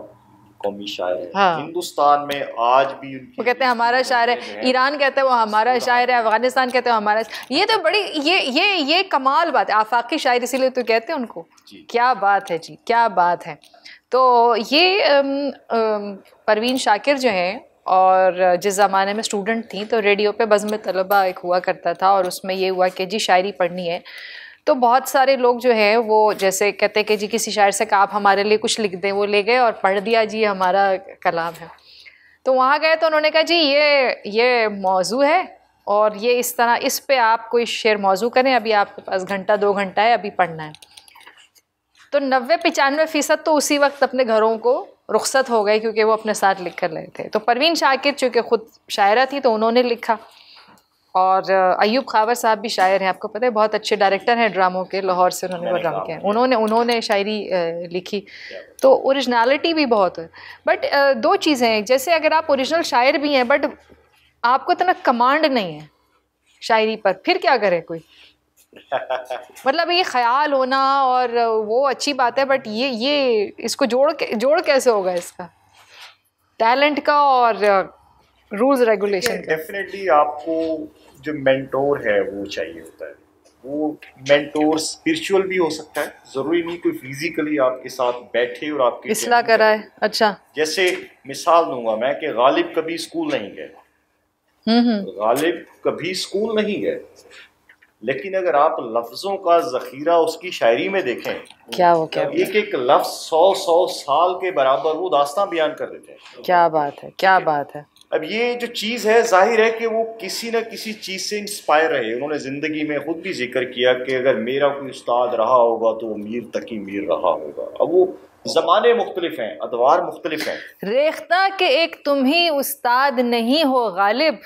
कौमी शायर है। हाँ। हिंदुस्तान में आज भी उनकी, वो कहते हैं हमारा शायर है, ईरान कहता है वो हमारा शायर है, अफगानिस्तान कहते हैं हमारा। ये तो बड़ी ये कमाल बात है, आफाकी शायर इसीलिए तो कहते हैं उनको। क्या बात है जी, क्या बात है। तो ये परवीन शाकिर जो हैं, और जिस ज़माने में स्टूडेंट थी तो रेडियो पे बज़्म तलबा एक हुआ करता था, और उसमें ये हुआ कि जी शायरी पढ़नी है। तो बहुत सारे लोग जो हैं वो जैसे कहते हैं कि जी किसी शायर से कहा आप हमारे लिए कुछ लिख दें, वो ले गए और पढ़ दिया जी हमारा कलाम है। तो वहाँ गए तो उन्होंने कहा जी ये मौजू है और ये इस तरह, इस पे आप कोई शेर मौजू करें, अभी आपके पास घंटा 2 घंटा है, अभी पढ़ना है। तो 90-95% तो उसी वक्त अपने घरों को रुखसत हो गए, क्योंकि वो अपने साथ लिख कर रहे थे। तो परवीन शाकिर चूँकि ख़ुद शायरा थी तो उन्होंने लिखा, और अयूब खावर साहब भी शायर हैं, आपको पता है, बहुत अच्छे डायरेक्टर हैं ड्रामों के, लाहौर से उन्होंने वो ड्रामा किया, उन्होंने शायरी लिखी। तो ओरिजिनलिटी भी बहुत है। बट 2 चीज़ें हैं, जैसे अगर आप ओरिजिनल शायर भी हैं बट आपको इतना कमांड नहीं है शायरी पर, फिर क्या करे कोई। मतलब ये ख्याल होना और वो अच्छी बात है, बट ये इसको जोड़ कैसे होगा इसका टैलेंट का और रूल्स रेगुलेशन का। डेफिनेटली आपको जो मेंटोर है वो चाहिए होता है। वो मेंटोर स्पिरिचुअल भी हो सकता है, जरूरी नहीं कोई फिजिकली आपके साथ बैठे और आपकी इस्लाह कराए। अच्छा, जैसे मिसाल दूंगा मैं कि गालिब कभी स्कूल नहीं गए, गालिब कभी स्कूल नहीं गए, लेकिन अगर आप लफ्जों का जखीरा उसकी शायरी में देखें, क्या एक लफ्ज 100 साल के बराबर वो दास्तां बयान कर देते हैं। क्या बात है, क्या बात है। अब ये जो चीज़ है, जाहिर है कि वो किसी न किसी चीज़ से इंस्पायर रहे। उन्होंने ज़िंदगी में खुद भी जिक्र किया कि अगर मेरा कोई उस्ताद रहा होगा तो वो मीर तकी मीर रहा होगा। अब वो ज़माने मुख्तलिफ हैं, अदवार मुख्तलिफ हैं। रेख्ता के एक तुम ही उस्ताद नहीं हो गालिब,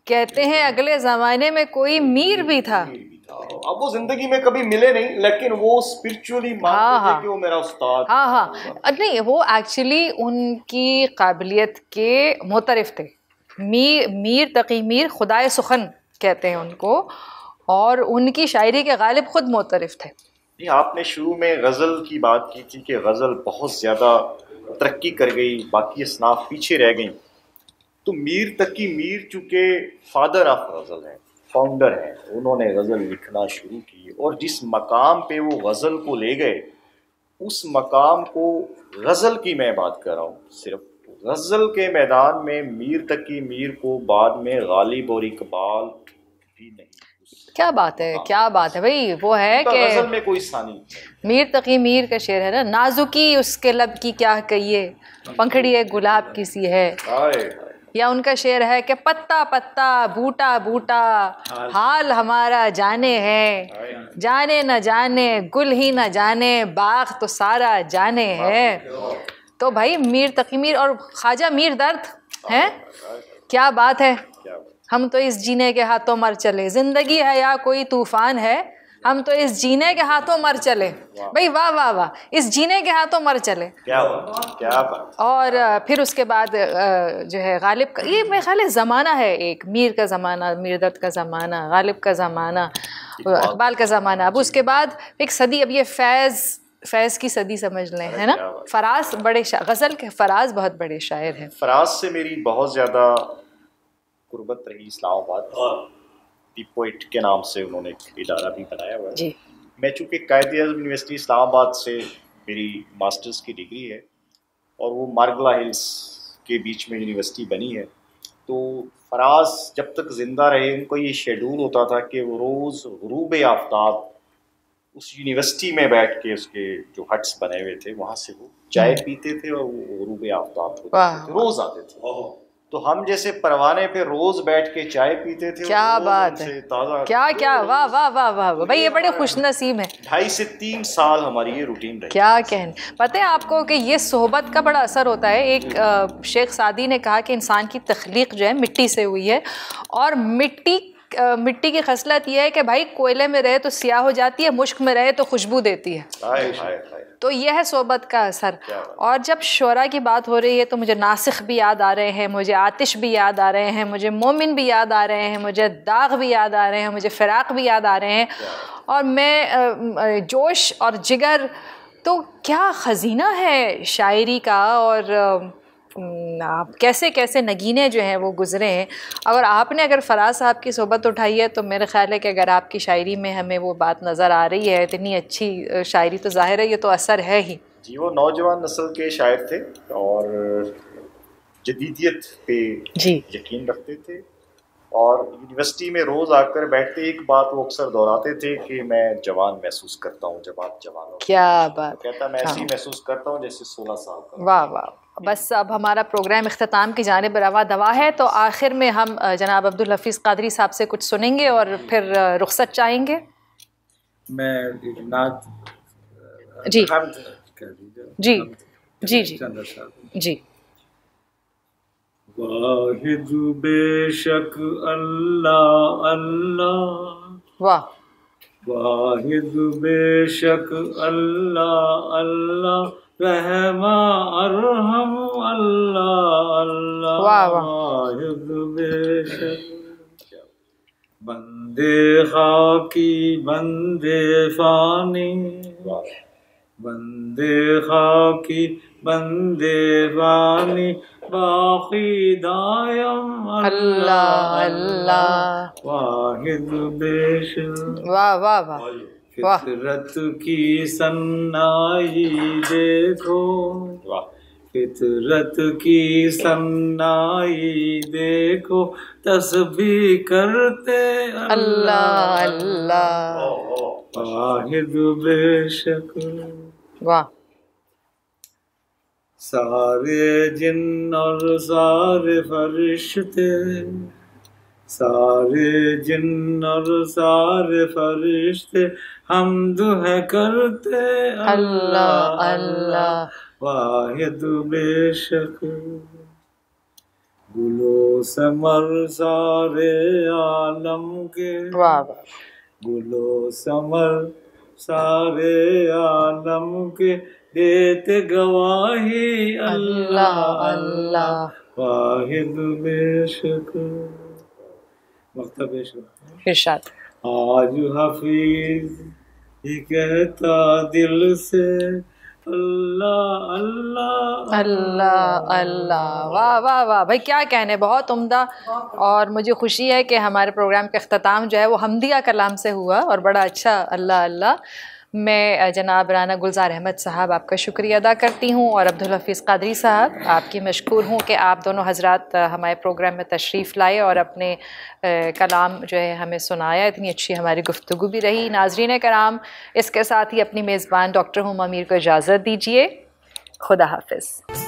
कहते हैं अगले ज़माने में कोई मीर भी था। अब वो जिंदगी में कभी मिले नहीं, लेकिन वो स्पिरिचुअली मानते थे कि वो मेरा उस्ताद। हाँ, नहीं, वो एक्चुअली उनकी काबिलियत के मोतरफ थे। मीर तकी मीर खुदाए सुखन कहते हैं उनको, और उनकी शायरी के गालिब खुद मोतरफ थे। ये आपने शुरू में गज़ल की बात की थी कि गज़ल बहुत ज़्यादा तरक्की कर गई, बाकी असनाफ पीछे रह गई। तो मीर तकी मीर चूँकि फादर ऑफ गज़ल हैं, फाउंडर हैं, उन्होंने गज़ल लिखना शुरू की, और जिस मकाम पे वो गज़ल को ले गए, उस मकाम को गज़ल की मैं बात कर रहा हूँ, सिर्फ गज़ल के मैदान में मीर तकी मीर को बाद में गालिब और इकबाल भी नहीं। क्या बात है, क्या बात है भाई। वो है कि गज़ल में कोई सानी मीर तकी मीर का शेर है ना, नाजुकी उसके लब की क्या कहिए, पंखड़ी है गुलाब की सी है। या उनका शेर है कि पत्ता पत्ता बूटा बूटा हाल हमारा जाने है, जाने न जाने गुल ही न जाने बाग तो सारा जाने है। तो भाई मीर तकी मीर और ख्वाजा मीर दर्द हैं, क्या बात है। हम तो इस जीने के हाथों मर चले, जिंदगी है या कोई तूफान है, हम तो इस जीने के हाथों मर चले। भाई वाह वाह वाह, इस जीने के हाथों मर चले। क्या बात। और फिर उसके बाद जो है गालिब का, ये मेरे ख्याल है ज़माना है, एक मीर का ज़माना, मीर दर्द का ज़माना, गालिब का ज़माना, इकबाल का ज़माना। अब उसके बाद एक सदी, अब ये फैज़ की सदी समझ लें, है ना। फराज बड़े गज़ल के फराज बहुत बड़े शायर हैं। फराज से मेरी बहुत ज़्यादा कुर्बत रही। इस्लामाबाद दी पोइट के नाम से उन्होंने एक इदारा भी बनाया हुआ है जी। मैं चूँकि कायद-ए-आज़म यूनिवर्सिटी इस्लामाबाद से मेरी मास्टर्स की डिग्री है, और वो मार्गला हिल्स के बीच में यूनिवर्सिटी बनी है, तो फराज जब तक ज़िंदा रहे उनको ये शेड्यूल होता था कि वो रोज़ ग़ुरूब आफ्ताब उस यूनिवर्सिटी में बैठ के, उसके जो हट्स बने हुए थे वहाँ से वो चाय पीते थे और वो ग़ुरूब आफ्ताब को रोज़ आते थे। तो हम जैसे परवाने पे रोज बैठ के चाय पीते थे। क्या बात है, ताज़ा क्या क्या, वाह वाह वाह वाह भाई, ये बड़े खुशनसीब हैं। 2.5 से 3 साल हमारी ये रूटीन रही। क्या कहने, पता है आपको कि ये सोहबत का बड़ा असर होता है। एक शेख सादी ने कहा कि इंसान की तख्लीक जो है मिट्टी से हुई है, और मिट्टी की खसलत ये है कि भाई कोयले में रहे तो स्याह हो जाती है, मुश्क में रहे तो खुशबू देती है। हाय हाय हाय। तो यह है सोहबत का असर। और जब शोरा की बात हो रही है तो मुझे नासिख भी याद आ रहे हैं, मुझे आतिश भी याद आ रहे हैं, मुझे मोमिन भी याद आ रहे हैं, मुझे दाग भी याद आ रहे हैं, मुझे फ़िराक भी याद आ रहे हैं। और मैं जोश और जिगर, तो क्या ख़ज़ीना है शायरी का। और आप कैसे कैसे नगीने जो हैं वो गुज़रे हैं। अगर फ़राज साहब की सोहबत उठाई है तो मेरे ख़्याल है कि अगर आपकी शायरी में हमें वो बात नज़र आ रही है, इतनी अच्छी शायरी, तो ज़ाहिर है ये तो असर है ही। जी, वो नौजवान नस्ल के शायर थे और जदीदियत पे जी यकीन रखते थे, और यूनिवर्सिटी में रोज़ आकर बैठते एक बात वो अक्सर दोहराते थे कि मैं जवान महसूस करता हूँ जब आप जवान हो। क्या बात, कहता मैं ऐसे ही महसूस करता हूँ जैसे 16 साल का। वाह वाह। बस अब हमारा प्रोग्राम इख्तिताम की जानिब रवा दवा है, तो आखिर में हम जनाब अब्दुल हफीज़ कादरी साहब से कुछ सुनेंगे और फिर रुखसत चाहेंगे। मैं एक नात जी जी जी जी जी। वाहिद बेशक अल्लाह अल्लाह, वाह। वाहिद बेशक अल्लाह अल्लाह, रहमा अरहम अल्लाह अल्लाह। वाह वाह। वाहिद बेशक बंदे खाकी बंदे फानी, बंदे खाकी बंदे फानी, बाकी दायम अल्लाह अल्लाह। वाहिद बेशक। वाह वाह वाह। फितरत की सन्नाई देखो, फितरत की सन्नाई देखो, तस्बीह करते अल्लाह अल्लाह। वाहिद बेशक। वाह। सारे जिन्न और सारे फरिश्ते, सारे जिन्न और सारे फरिश्ते, हमद है करते अल्लाह अल्लाह। वाहिद बेशक। गुलो समर सारे आलम के, वाह। गुलो समर सारे आलम के, देते गवाही अल्लाह अल्लाह। वाहिद बेशक। वक्त बेशक। इरशाद। आज हफीज ही कहता दिल से अल्लाह अल्लाह अल्लाह अल्लाह। वाह वाह वाह भाई, क्या कहने, बहुत उम्दा। और मुझे खुशी है कि हमारे प्रोग्राम का इख्तिताम जो है वो हमदिया कलाम से हुआ, और बड़ा अच्छा, अल्लाह अल्लाह। मैं जनाब राना गुलजार अहमद साहब आपका शुक्रिया अदा करती हूँ, और अब्दुल हफीज़ कादरी साहब आपकी मशकूर हूँ कि आप दोनों हजरात हमारे प्रोग्राम में तशरीफ़ लाए और अपने कलाम जो है हमें सुनाया। इतनी अच्छी हमारी गुफ्तगू भी रही। नाज़रीन कराम, इसके साथ ही अपनी मेज़बान डॉक्टर हुमा मीर को इजाज़त दीजिए। खुदा हाफिज़।